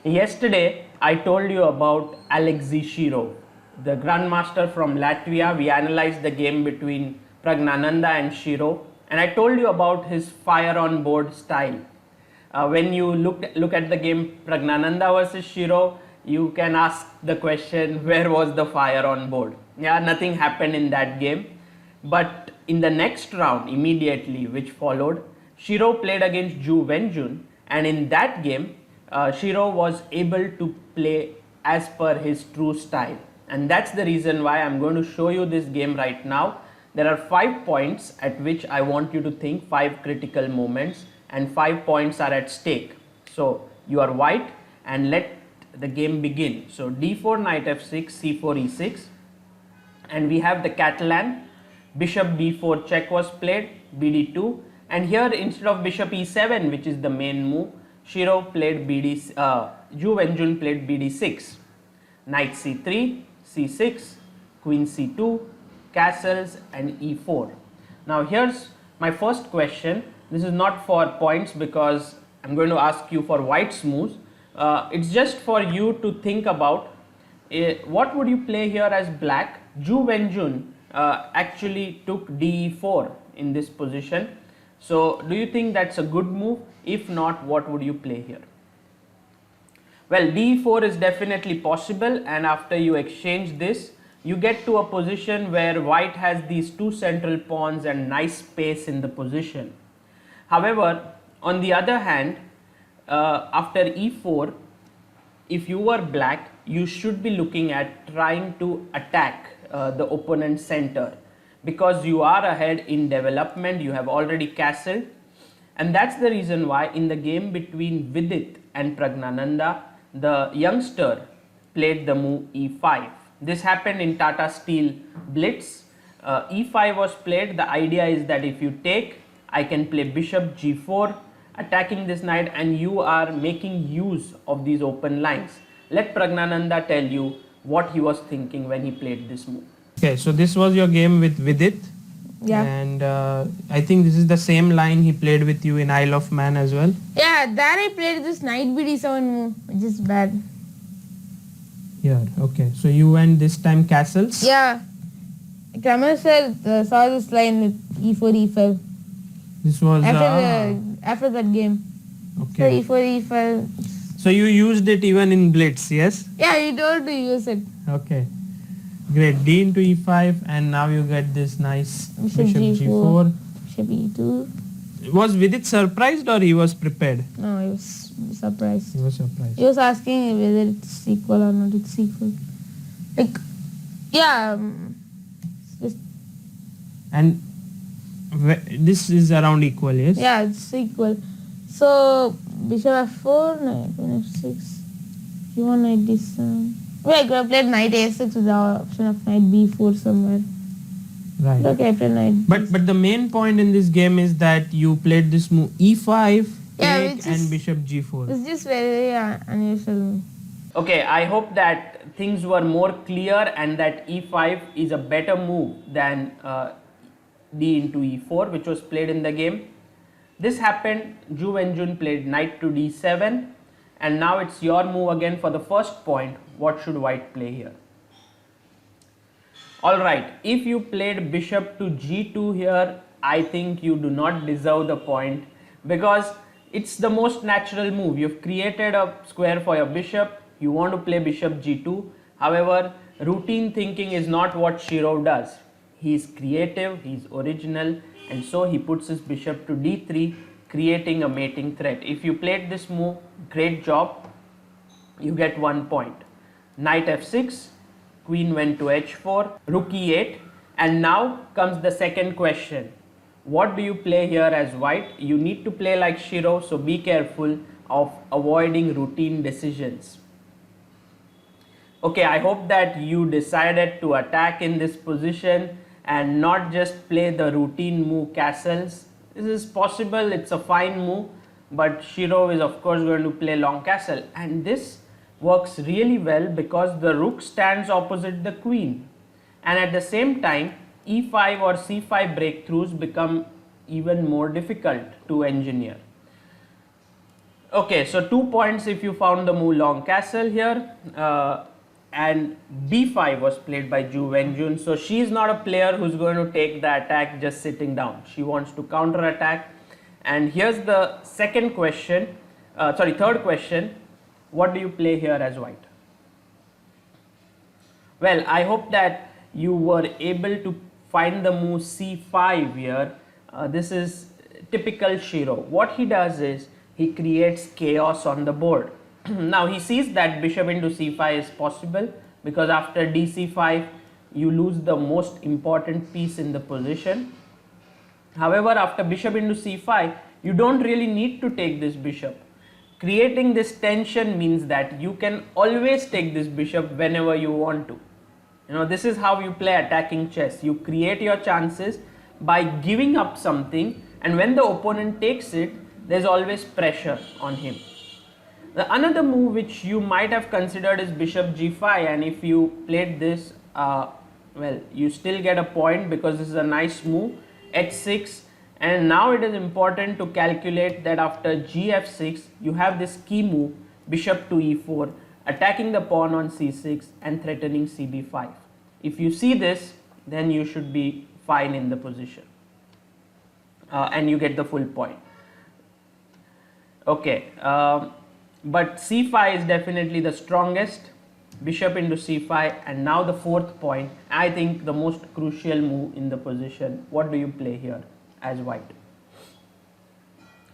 Yesterday, I told you about Alexei Shirov, the Grandmaster from Latvia. We analyzed the game between Pragnananda and Shirov, and I told you about his fire on board style. When you look at the game Pragnananda versus Shirov, you can ask the question, where was the fire on board? Yeah, nothing happened in that game. But in the next round, immediately, which followed, Shirov played against Ju Wenjun, and in that game, Shirov was able to play as per his true style, and that's the reason why I'm going to show you this game right now. There are 5 points at which I want you to think, 5 critical moments, and 5 points are at stake. So you are white and let the game begin. So d4, knight f6, c4, e6, and we have the Catalan. Bishop b4 check was played, bd2, and here instead of bishop e7, which is the main move, Shirov played Ju Wenjun played bd6, knight c3, c6, queen c2, castles, and e4. Now here's my first question. This is not for points because I'm going to ask you for white's moves. It's just for you to think about what would you play here as black. Ju Wenjun actually took d4 in this position. So do you think that's a good move? If not, what would you play here? Well, d4 is definitely possible, and after you exchange this, you get to a position where white has these two central pawns and nice space in the position. However, on the other hand, after e4, if you were black, you should be looking at trying to attack the opponent's center, because you are ahead in development, you have already castled, and that's the reason why in the game between Vidit and Pragnananda, the youngster played the move e5. This happened in Tata Steel Blitz. E5 was played. The idea is that if you take, I can play bishop g4, attacking this knight, and you are making use of these open lines. Let Pragnananda tell you what he was thinking when he played this move. Okay, so this was your game with Vidit. Yeah. And I think this is the same line he played with you in Isle of Man as well. Yeah, there I played this knight bd7 move, which is bad. Here, okay. So you went this time castles? Yeah. Kramer sir saw this line with e4, e5. This was After that game. okay. So e4, e5. So you used it even in Blitz, yes? Yeah, you told to use it. Okay. Great. D into e5, and now you get this nice Bishop g4. Bishop e2. Was Vidit surprised or he was prepared? No, he was surprised. He was surprised. He was asking whether it's equal or not. It's equal. Like, yeah. And this is around equal, yes? Yeah, it's equal. So bishop f4, knight f6, g1, knight d7. Well, I could have played knight a6 with the option of knight b4 somewhere. Right. Okay, I played knight. But the main point in this game is that you played this move e5, Yeah, take, and bishop g4. It's just very unusual. Okay, I hope that things were more clear and that e5 is a better move than d into e4, which was played in the game. This happened, Ju Wenjun played knight to d7, and now it's your move again for the first point. What should white play here? Alright, if you played bishop to g2 here, I think you do not deserve the point, because it's the most natural move. You've created a square for your bishop, you want to play bishop g2. However, routine thinking is not what Shirov does. He is creative, he is original, and so he puts his bishop to d3, creating a mating threat. If you played this move, great job, you get 1 point. Knight f6, queen went to h4, rook e8, and now comes the second question. What do you play here as white? You need to play like Shirov, so be careful of avoiding routine decisions. Okay, I hope that you decided to attack in this position and not just play the routine move castles. This is possible, it's a fine move, but Shirov is of course going to play long castle, and this works really well because the rook stands opposite the queen, and at the same time e5 or c5 breakthroughs become even more difficult to engineer. Okay, so 2 points if you found the move long castle here. And b5 was played by Ju Wenjun. So she is not a player who's going to take the attack just sitting down. She wants to counter attack. And here's the second question, third question. What do you play here as white? Well, I hope that you were able to find the move c5 here. This is typical Shirov. What he does is he creates chaos on the board. Now he sees that bishop into c5 is possible because after dc5 you lose the most important piece in the position. However, after bishop into c5 you don't really need to take this bishop. Creating this tension means that you can always take this bishop whenever you want to. You know, this is how you play attacking chess. You create your chances by giving up something, and when the opponent takes it, there's always pressure on him. Another move which you might have considered is bishop g5, and if you played this, well, you still get a point because this is a nice move. h6, and now it is important to calculate that after gf6 you have this key move bishop to e4, attacking the pawn on c6 and threatening cb5. If you see this, then you should be fine in the position, and you get the full point. Okay, but c5 is definitely the strongest. Bishop into c5, and now the fourth point, I think the most crucial move in the position. What do you play here as white?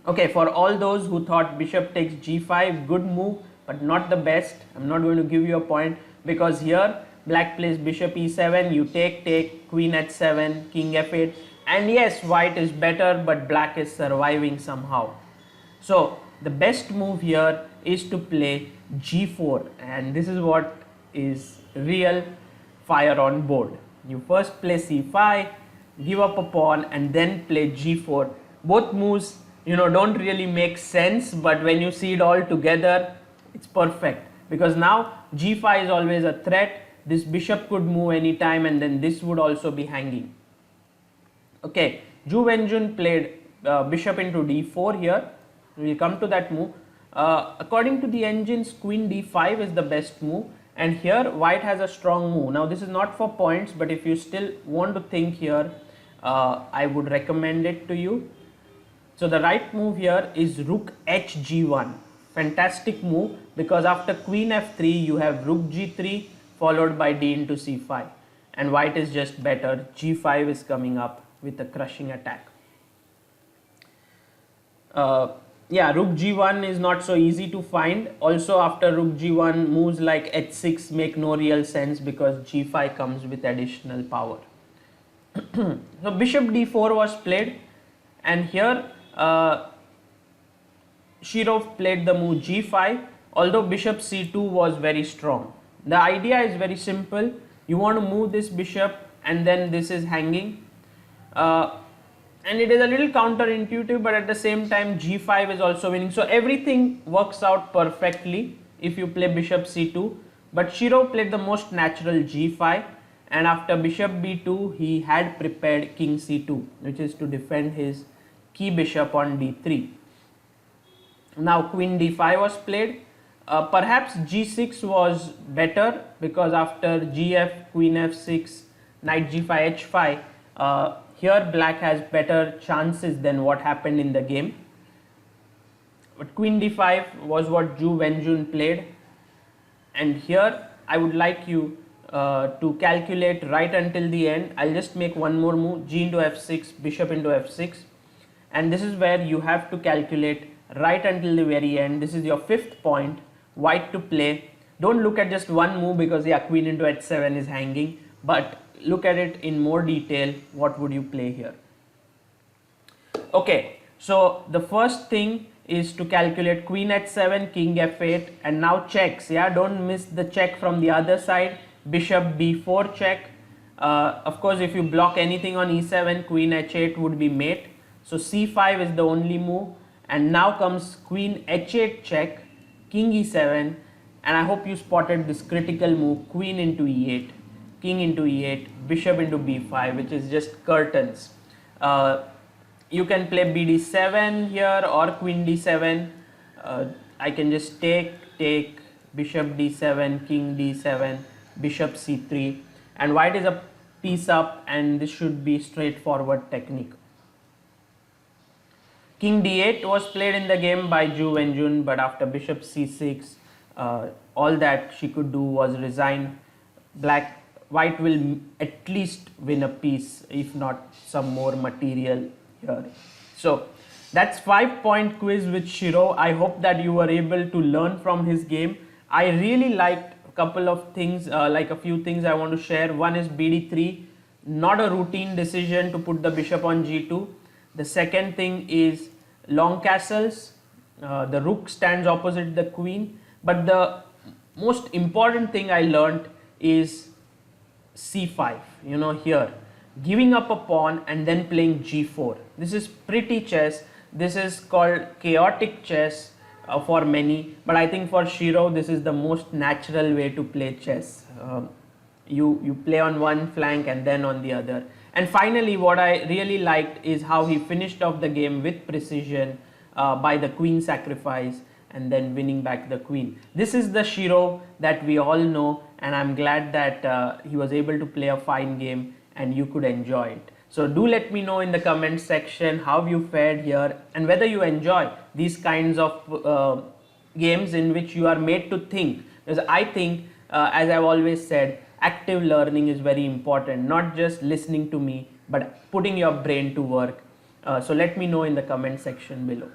Okay, for all those who thought bishop takes g5, good move, but not the best. I'm not going to give you a point because here black plays bishop e7, you take, queen h7, king f8, and yes, white is better, but black is surviving somehow. So the best move here is to play g4, and this is what is real fire on board. You first play c5, give up a pawn, and then play g4. Both moves, you know, don't really make sense, but when you see it all together, it's perfect because now g5 is always a threat. This bishop could move anytime, and then this would also be hanging. Okay, Ju Wenjun played bishop into d4 here. We'll come to that move. According to the engines, queen d5 is the best move, and here white has a strong move. Now this is not for points, but if you still want to think here, I would recommend it to you. So the right move here is rook hg1. Fantastic move because after queen f3 you have rook g3 followed by d into c5, and white is just better. g5 is coming up with a crushing attack. Yeah, rook g1 is not so easy to find. Also after rook g1, moves like h6 make no real sense because g5 comes with additional power. So bishop d4 was played, and here Shirov played the move g5, although bishop c2 was very strong. The idea is very simple. You want to move this bishop, and then this is hanging. And it is a little counterintuitive, but at the same time g5 is also winning. So everything works out perfectly if you play bishop c2. But Shirov played the most natural g5, and after bishop b2 he had prepared king c2, which is to defend his key bishop on d3. Now queen d5 was played. Perhaps g6 was better because after gf, queen f6, knight g5, h5, here black has better chances than what happened in the game. But queen d5 was what Ju Wenjun played, and here I would like you to calculate right until the end. I'll just make one more move, g into f6, bishop into f6, and this is where you have to calculate right until the very end. This is your fifth point, white to play. Don't look at just one move because yeah, queen into h7 is hanging, but look at it in more detail. What would you play here? Okay, so the first thing is to calculate queen h7, king f8, and now checks. Yeah, don't miss the check from the other side. Bishop b4 check. Of course, if you block anything on e7, queen h8 would be mate. So c5 is the only move, and now comes queen h8 check, king e7, and I hope you spotted this critical move, queen into e8, king into e8, bishop into b5, which is just curtains. You can play bd7 here or queen d7. I can just take, bishop d7, king d7, bishop c3, and white is a piece up, and this should be straightforward technique. King d8 was played in the game by Ju Wenjun, but after bishop c6, all that she could do was resign. White will at least win a piece, if not some more material here. So that's 5-point quiz with Shirov. I hope that you were able to learn from his game. I really liked a couple of things, like a few things I want to share. One is bd3, not a routine decision to put the bishop on g2. The second thing is long castles. The rook stands opposite the queen. But the most important thing I learned is c5, here, giving up a pawn and then playing g4. This is pretty chess. This is called chaotic chess for many, but I think for Shirov this is the most natural way to play chess. You play on one flank and then on the other. And finally, what I really liked is how he finished off the game with precision by the queen sacrifice and then winning back the queen. This is the Shirov that we all know, and I'm glad that he was able to play a fine game and you could enjoy it. So do let me know in the comment section how you fared here and whether you enjoy these kinds of games in which you are made to think. Because I think, as I've always said, active learning is very important, not just listening to me, but putting your brain to work. So let me know in the comment section below.